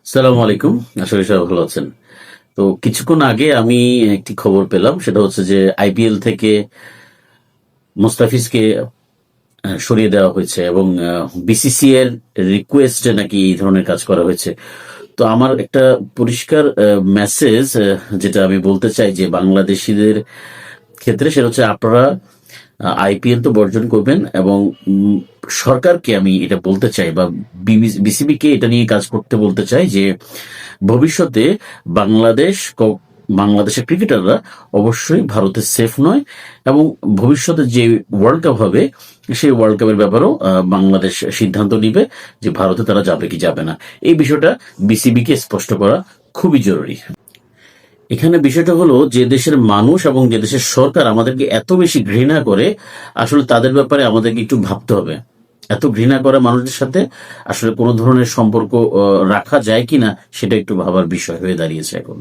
সালাম আলাইকুম। আশা করি সবাই ভালো আছেন। তো কিছুক্ষণ আগে আমি একটি খবর পেলাম, সেটা হচ্ছে যে আইপিএল থেকে মোস্তাফিজকে সরিয়ে দেওয়া হয়েছে এবং বিসিসি এর রিকোয়েস্টে নাকি এই ধরনের কাজ করা হয়েছে। তো আমার একটা পরিষ্কার মেসেজ যেটা আমি বলতে চাই যে বাংলাদেশিদের ক্ষেত্রে, সেটা হচ্ছে আপনারা আইপিএল তো বর্জন করবেন এবং সরকারকে আমি এটা বলতে চাই বা বিসিবি কে এটা নিয়ে কাজ করতে বলতে চাই যে ভবিষ্যতে বাংলাদেশ বাংলাদেশের ক্রিকেটাররা অবশ্যই ভারতে সেফ নয় এবং ভবিষ্যতে যে ওয়ার্ল্ড কাপ হবে সেই ওয়ার্ল্ড কাপের ব্যাপারেও বাংলাদেশ সিদ্ধান্ত নিবে যে ভারতে তারা যাবে কি যাবে না। এই বিষয়টা বিসিবি কে স্পষ্ট করা খুবই জরুরি। এখানে বিষয়টা হলো যে দেশের মানুষ এবং যে দেশের সরকার আমাদেরকে এত বেশি ঘৃণা করে, আসলে তাদের ব্যাপারে আমাদেরকে একটু ভাবতে হবে। এত ঘৃণা করা মানুষদের সাথে আসলে কোনো ধরনের সম্পর্ক রাখা যায় কিনা সেটা একটু ভাবার বিষয় হয়ে দাঁড়িয়েছে এখন।